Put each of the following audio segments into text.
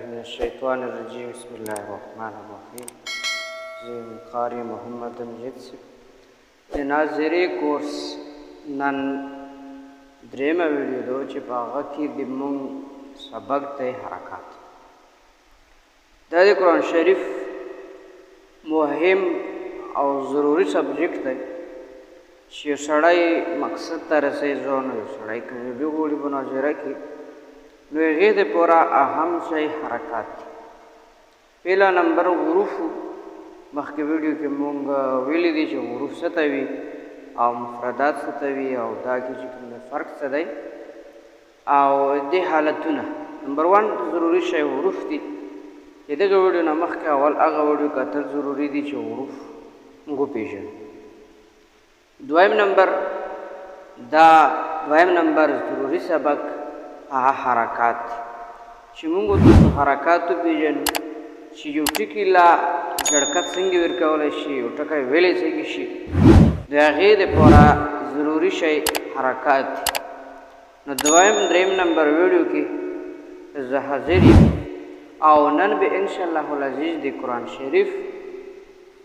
من الشيطان الرجيم بسم الله الرحمن الرحيم زين قاری محمد امجد سے ناظری کورس نن درېمه ویډیو دو چې په هغه کې د مونږ سبق دی حرکات. دا د قرآن شریف مهم او ضروري سبجیکټ دی چې یو سړی مقصد ته رسوي. ځان یو سړی که ویډیو غواړي په ناظره کې نو هغې دپاره اهم شی حرکات دی. پهلا نمبر حروف. مخکې ویډیو کې مونږ ویلي دي چې حروف څه ته وي او مفردات څه ته وي او دا کې چې کوم فرق څه دی او دې حالتونه. نمبر 1 ضروري شی حروف دي چې دغه ویډیو نه مخکې اول هغه ویډیو کتل ضروري دي چې حروف موږ وپېژنو. دویم نمبر ضروري سبق هغه حرکات دي چې موږ حرکات وپېژنو چې یو ټکي لا جړکت څنګه ورکولی شي، یو ټکی ویلی څنګه شي. د هغې دپاره ضروري شی حرکات دي. نو درېیم نمبر ویډیو کې زه حاضر یم او نن به انشاءالله العزیز د قرآن شریف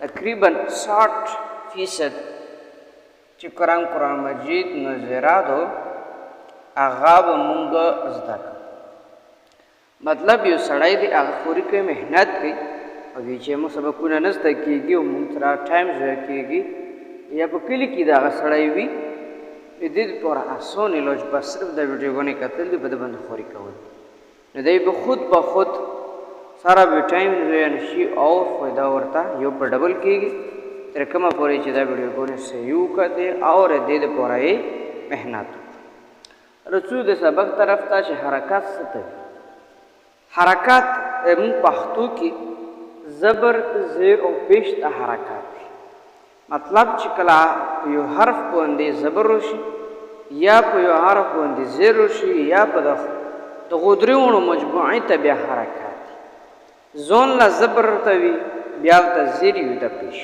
تقریبا 60% چې قرآن مجید نظراتو هغه به مونږ زده کړو. مطلب یو سړی دی هغه پورې کوي، محنت کوي او وایي چې موږ سبقونه نه زده کېږي او مونږ سره ټایم ضایع کېږي یا په کلي کې د هغه سړی وي. د دې دپاره اسان علاج بس صرف د ویډیوګانې کتل دي، په د باندې خوري کول. نو دی به خود سارا به ټایم ضایع نه شي او فایده ورته یو په ډبل کېږي تر کومه پورې چې دا ویډیوګانې صحیح وکتې او د دې دپاره یې محنت رسو د سبق طرف ته چې حرکات څه ته وي. حرکات مونږ پښتو کې زبر زیر او پیش ته حرکات دي. مطلب چې کله په یو حرف باندې زبر وشي یا په یو حرف باندې زیر وشي یا په دغو درېواړو مجموعې ته بیا حرکات دي. ځان له زبر ته وي، بیا ورته زیر وي د پیش.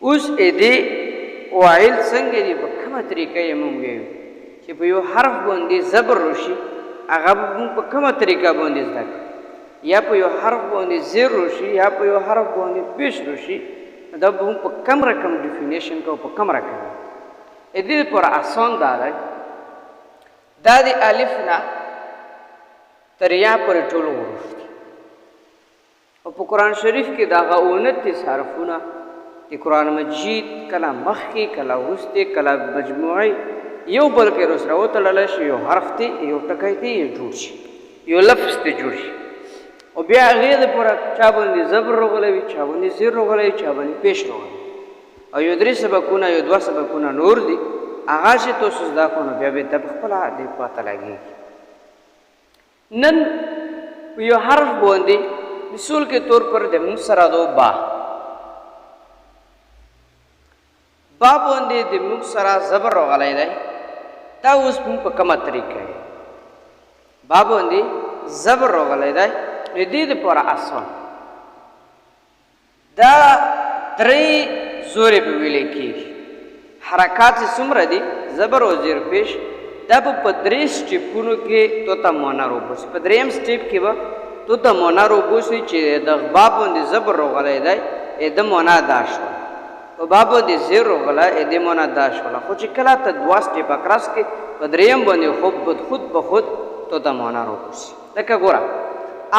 اوس دې وایل څنګه دي، په کومه طریقه یې مونږ ویو چې په یو حرف باندې زبر وشي هغه به مونږ په کومه طریقه باندې زده کړو، یا په یو حرف باندې زیر وشي یا په یو حرف باندې پیش وشي دا به مونږ په کوم رقم ډیفینیشن کوو، په کوم رقم. د دې لپاره اسان دا دی، دا د الف نه تر یا پورې ټول حروف دي او په قرآن شریف کې د هغه 29 حرفونه د قرآن مجید کله مخکې کله وروستې کله مجموعې یو بل کې سره وتړلی شي، یو حرف دی یو ټکی دی یو جوړ شي، یو لفظ دی جوړ شي او بیا هغې دپاره چا باندې زبر راغلی وي، چا باندې زیر راغلی وي، چا باندې پیش راغلی او یو 3 سبقونه یو 2 سبقونه نور دي. هغه چې تاسو زده کړو نو بیا بېرته په خپله دې پته لګېږي. نن په یو حرف باندې مثال کے طور پر د مونږ سره دو با باندې د مونږ سره زبر راغلی دی. دا اوس مونږ په کومه طریقه یې با باندې زبر راغلی دی. نو دې دپاره اسان دا 3 زورې به ویلی کېږي. حرکات یې څومره دي، زبر او زیر پیش، دا به په 3 سټیپونو کې تو ته معنا راوباسي. په 3م سټیپ کې به تو ته معنا راوباسي چې د با باندې زبر راغلی دی د معنا دا شوه، په با باندې زیر راغلی د معنا دا شوله. خو چې کله ته 2 سټیپه کراس کې په 3م باندې خود به خود تو ته معنا راوباسي. لکه ګوره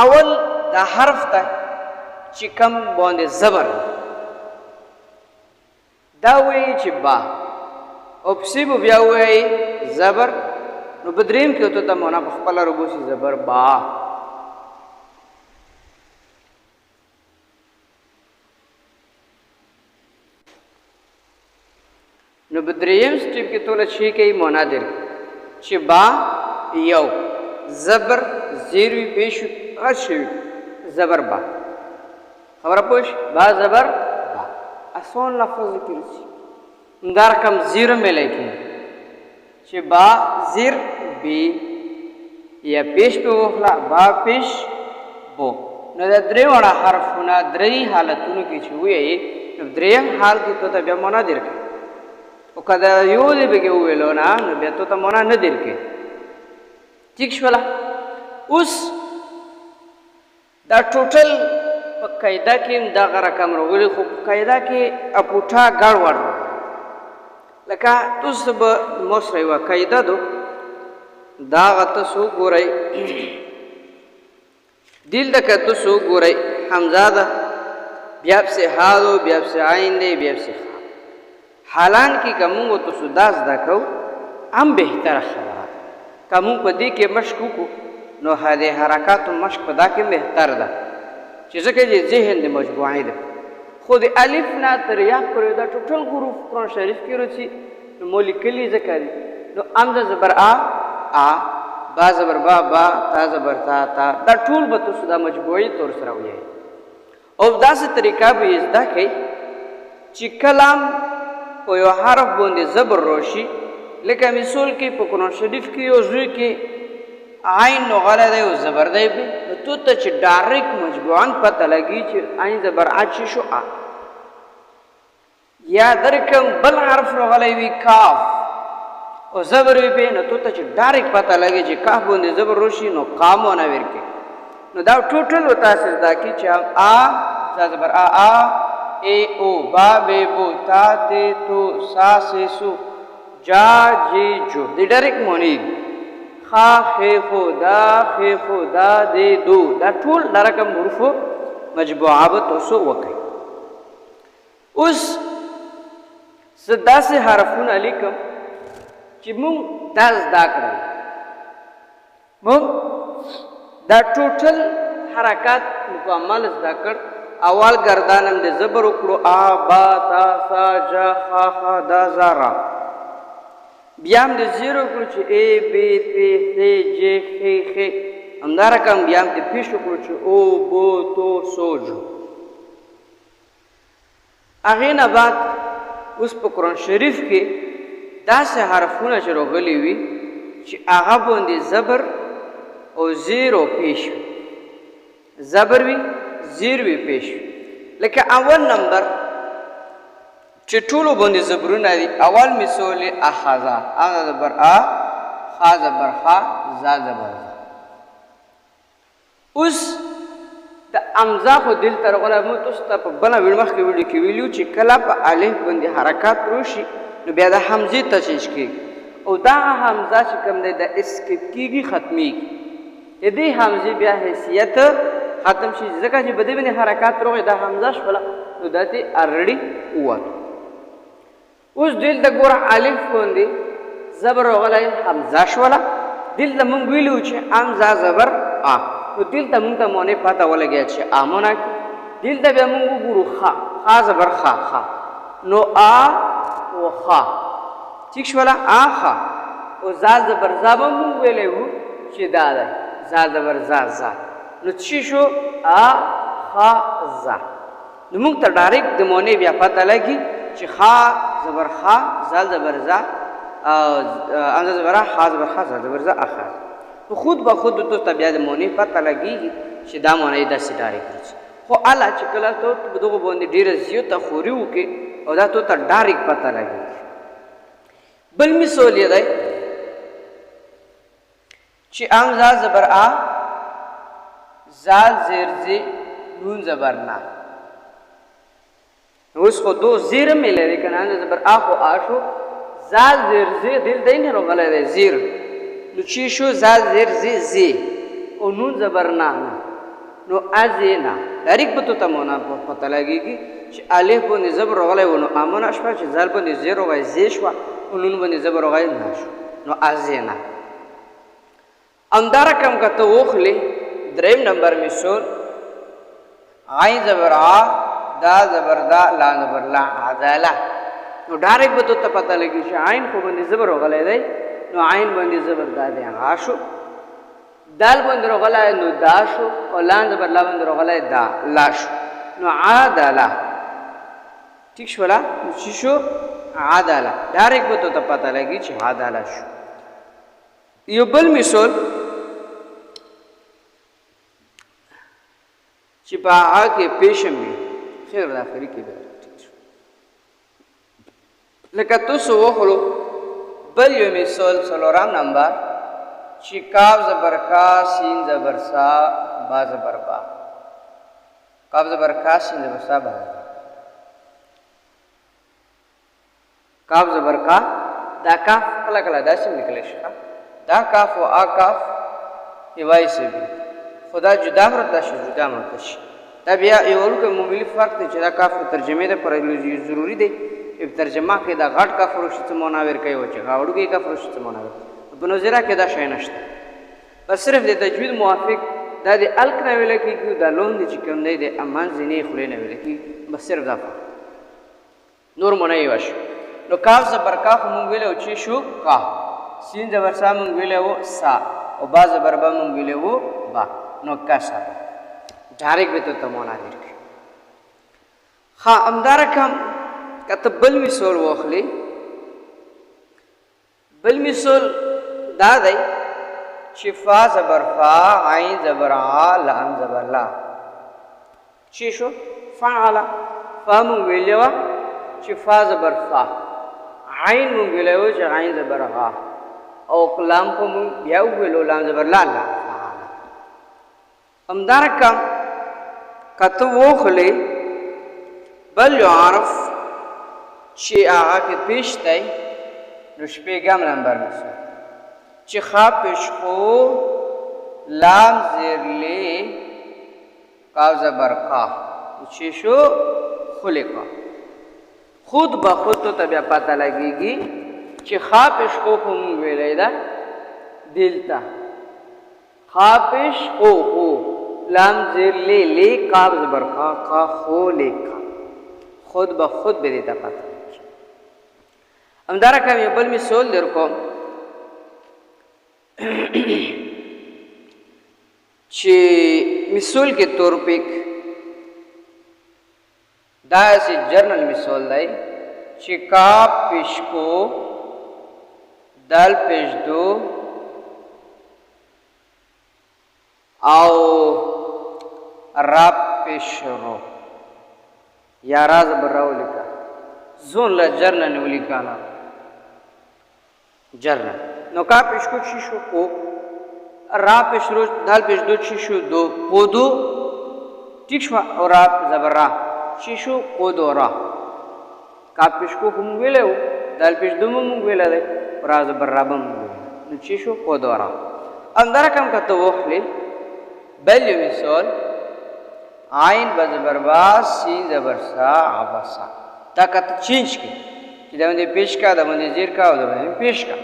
اول دا حرف ته چې کم باندې زبر دا وایي چې با او پسې به بیا وایي زبر، نو په 3م کې تو ته معنا په خپله راوباسي زبر با. نو په 3م سټیپ کې توله شي کوي معنا در چې با یو زبر زیر وي پیش غټ شوي زبر با. خبره پوه شي، با زبر با اسان لفظ ذکر شي. همدا رقم زیر میلی کېږي چې با زیر بی یا پیش پې وخله با پیش بو. نو دا 3 واړه حرفونه 3 حالتونو کې چې ووایي نو 3م حال کې تو ته بیا معنا در کوي او که دا یو دی پکې وویلو نه نو بیا تو ته معنا نه در کوي. ٹھیک شوله. اوس دا ټوټل په قاعده کې دغه رقم راغلی خو په قاعده کې اپوټا ګډوډ لکه تاسو به مو سره یوه قاعده ده دغه تاسو ګورئ دلته که تاسو ګورئ حمزه ده بیا پسې ها ده بیا پسې عین دی بیا پسې ښه حالان کې که مونږ تاسو دا زده کړو هم بهتره خبره که مونږ په دې کې مشق وکړو نو د حرکاتو مشق په دا کې بهتر ده چې ځکه چې ذهن د مجموعي ده خو د الف نه تر یا پورې دا ټوټل حروف قرآن شریف کې راځي نو مو لیکلي ځکه دي نو حمزه زبر آ با زبر با تا زبر تا دا ټول به تاسو دا مجموعي طور سره وایي او داسې طریقه به یې زده کړئ چې کلام په یو حرف باندې زبر راشي لکه مثال کې په قرآن شریف کې یو ځای کې عین نو غلی دی او زبر دی نو تو ته چې ډایرکټ مجموعاً پته لګي چې عین زبر چې شو یا درکم بل حرف راغلی وي کاف او زبر وي نو تو ته چې ډایرکټ پته لګي چې کاف باندې زبر راشي نو قامونه ورکې نو دا ټوټل وتاسو زده کړئ چې زا زبر آ ای او با بے بو تا تے تو سا سے سو جا جی جو دی ډایرکټ مونږ خا خی خو دا دې دو دا ټول دا رقم حروف مجموعه به تاسو وکړئ اوس زه داسې حرفونه لیکم چې مونږ دا زده کړل مونږ دا ټوټل حرکات مکمل زده کړ اول گردانم د زبر وکړو آ با تا سا جا خا دا زا را بیا هم د زیر وکړو چې ای بی پی سی جی خی خی همدارقم بیا هم د پیش وکړو چې او بو تو سو جو هغې نه بعد اوس په قرآن شریف کې داسې حرفونه چې راغلي وي چې هغه باندې زبر او زیر او پیش وي زبر وي زیر وي پیش وي لکه اول نمبر چې ټولو باندې زبرونه دي اول مثال اخذا اخذ زبر آ خا زبر خا زا زبر زا اوس د امزا خو دل تر غلا مو تاسو ته په بله مخکې ویډیو کې ویلو چې کله په الف باندې حرکات راشي نو بیا د حمزې تشیش کېږي او دا حمزه چې کوم دی د اسکیپ کېږي ختمیږي د دې حمزې بیا حیثیت ختم شي ځکه چې په دې باندې حرکات راغی دا حمزه شوله نو دا ترې الریډي ووتو اوس دلته ګوره الف باندې زبر راغلی حمزه شوله دلته مونږ ویلو چې حمزه زبر آ نو دلته مونږ ته مونې پته ولګیا چې آمونه کې دلته بیا مونږ وګورو خا زبر خا نو آ و خا ٹھیک شوله آ خا او زال زبر زا به مونږ ویلی وو چې دا دی زال زبر زا نو څه شو آ خا زا نو مونږ ته ډایرکټ د مونې بیا پته لګي چې خا زبر خا زال زبر زا امزه زبر خا زبر خا زال زبر زا اخر نو خود به خود تو ته بیا د مونې پته لګېږي چې دا مونې داسې ډایرکټ راځي خو الله چې کله ته په دغو باندې ډېره زیاته خوري وکړې او دا تو ته ډایرکټ پته لګېږي بل مثال یې دی چې امزه زبر آ زال زیر زی نون زبر نا اوس خو دو زیر مې لري که نه زبر آ خو آ شو زال زیر زی دلته یې نه راغلی دی زیر نو چې شو زال زیر زی زی او نون زبر نا نو ازینا ډایرکټ به تو ته مونه پته لګېږي چې الف باندې زبر راغلی و نو امونه شوه چې زال باندې زیر راغی زی شوه او نون باندې زبر راغی نا شو نو ازینا همدارقم که ته واخلې دریم نمبر مثال عین زبر آ دا زبر دا لا زبر لا عداله نو ډایرکټ به ته پته لګي چې عین خو باندې زبر راغلی دی نو عین باندې زبر دا دی غا شو دال باندې راغلی نو دا شو او لام زبر لا باندې راغلی دا لا شو نو عداله ٹھیک شولا نو چې شو عداله ډایرکټ به ته پته لګي چې عداله شو یو بل مثال چې په هغه کې پیشم وي خیر د آخري کې بیا ټیک شو لکه تاسو وخلو بل یو مثال څلورم نمبر چې کاف زبر کا سین زبر سا با زبر با کاف زبر کا سین زبر سا باندې کاف زبر کا دا کاف کله کله داسې نکلی شي دا کاف و آ کاف یوای سي وي خدا جدا مرته شي جدا مرته شي دا بیا یو لکه موبیل فرق دی چې دا کاف ترجمه ده پر ضروری دی په ترجمه کې دا غټ کاف ورشي څه مناور کوي او چې غاړو کې کاف ورشي څه مناور په نظریه کې دا شی نشته بس صرف د تجوید موافق دا د الک نه ویل کېږي دا لون دي چې کوم دی د امان ځینې خولې نه ویل کېږي بس صرف دا نور مونږ یې واش نو کاف زبر کاف مونږ ویلو چې شو کا سین زبر سا مونږ ویلو سا او با زبر با مونږ ویلو با نو کا سا ډایرک به ته معنا درکې ها امدارکم کته بل مثال واخلي بل مثال دا دی چې فا زبر فا عین زبر ع لام زبر لا چې شو فعل فا مونږ ویلو چې فا زبر فا عین مونږ ویلو چې عین زبر ها او کلام کو مونږ بیا ویلو لام زبر لا لا امدارکم کته واخلي بل یعرف چې هغه کې پیش دی نو شپږم نمبر مثال چې خا پیش خو لام زیر لی کاف زبر کا چې شو خلقا خود به خود ته بیا پته لګیږي چې خا پیش خو هم ویلای دا دلتا خا پیش خو لام زیر لی لی کاف زبر کا خو لیکا خود به خود به دیتا پته امدارکم یو بل مثال در کوم چې مثال کې طور پک دا سی جرنل مثال دی چې کاف پیش کو دال پیش دو او را پیش رو یا راز براو لکا زون لا جرنل ولیکانا جرنل نو کا پیش کو شیشو کو را پیش رو دال پیش دو شیشو دو پودو ٹھیک شو اور را زبر را شیشو پودو را کا پیش کو هم ویلو دال پیش دو مونږ ویل دی را زبر را بم نو شیشو پودو را اندر کم کا تو وخلی بل یو مثال عین بزبر با سین زبر سا عبسا تا کته چینج کی چې دا باندې پیش کا دا باندې زیر کا او دا باندې پیش کا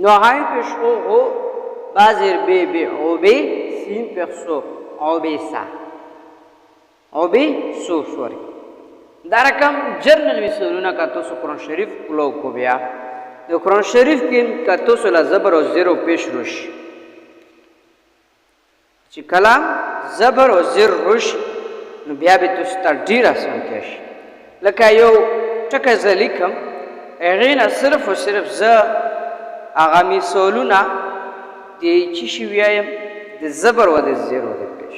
نو عین پیش او بازر بی بی او بی سین پیخسو او بی سا او بی سو سوری دا رقم جرنل مثالونه کا تو قرآن شریف کلو کو بیا د قرآن شریف کې کا تو سلا زبر او زیر پیش روش چې کلام زبر او زیر روش نو بیا به تاسو ډیر آسان کېږي لکه یو ټکه زلیکم هغه صرف او صرف ز هغه مثالونه د چې شی ویایم د زبر او د زیر او د پیش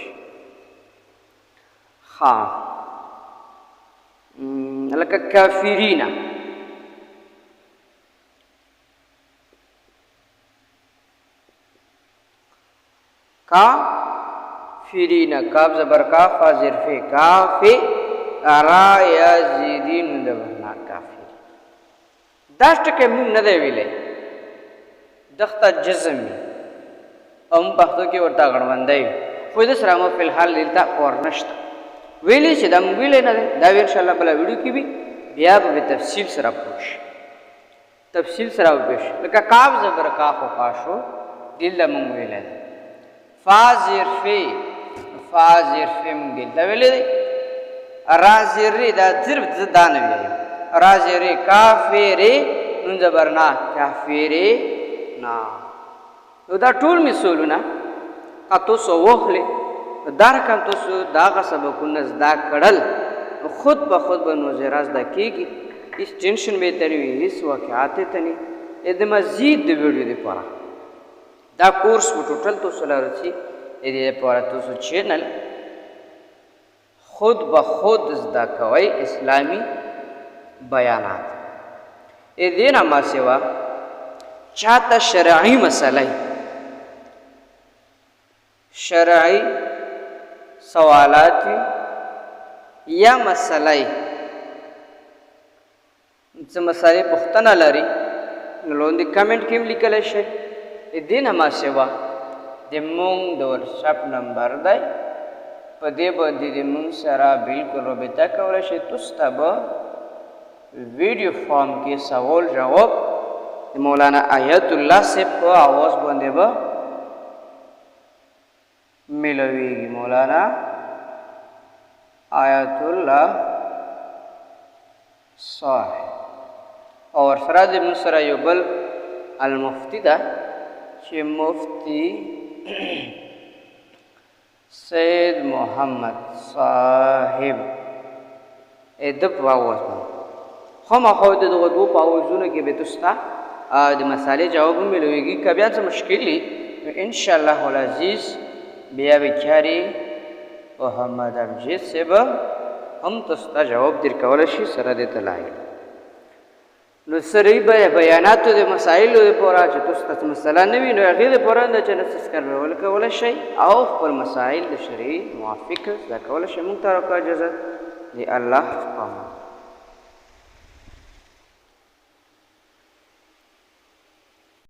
ها لکه کافرینا کافرینا کاف زبر کا فا زیر فی کافی را یا زیدین دبنا کافر داشت که مون نده ویلی دختا جزمی ام پختو کی ورطا غنوندهی خود سرامو فی الحال دیلتا اور نشتا ویلی چه دا مون ویلی نده دا وی انشاءاللہ بلا ویڈیو کی بھی بیا با تفصیل سرا پوش تفصیل سرا پوش لکا کاف زبر کافو کاشو دیل دا مون ویلی ده فا زیر فی مون دیل دا ویلی ده رازری دا ضرب دانوی رازری کافری نون زبرنا کافری نا دا ټول مثالونه تاسو واخلئ دا رقم تاسو داغه سبقونه زده کړل خود به خود به نو زیرا زده کیږي هیڅ ټینشن به ترې وي هیڅ واقعات ته نه د مزید د ویډیو لپاره دا کورس په ټوټل تاسو لاره چې دې لپاره تاسو چینل خود به خود زده کوي اسلامی بیانات دې نه ما سوا چاته شرعي مسله شرعي سوالات وي یا مسله څه مسالې پوښتنه لري نو لاندې کمنټ کې هم لیکلی شئ. د دې نه ما سوا د مونږ د ورکشاپ نمبر دی، په دې باندې د مونږ سره بلکل رابطه کولی شئ. تاسو ته به ویډیو فارم کې سوال جواب د مولانا آیت الله صاحب په آواز باندې به ملویږي. مولانا آیت الله صاحب او ورسره د مونږ سره یو بل المفتی ده چې مفتی سید محمد صاحب د په آواز باندې خامخا د دغه دوو په آوازونو کې به تاسو ته د مسالې جواب هم ملویږي. که بیا څه مشکل وي نو انشاءالله العزیز بیا بیچارې محمد امجد صاحب هم تاسو ته جواب درکولی شي سره د دلایل. نو سرې بیاناتو د مسایلو دپاره چې تاسو ته مسله نه وي نو هغې دپاره د چینل سبسکرایبول کولی شئ او خپل مسایل د شرعي موافق زده کولی شئ. موږ ته راکړه اجازه د الله په امان.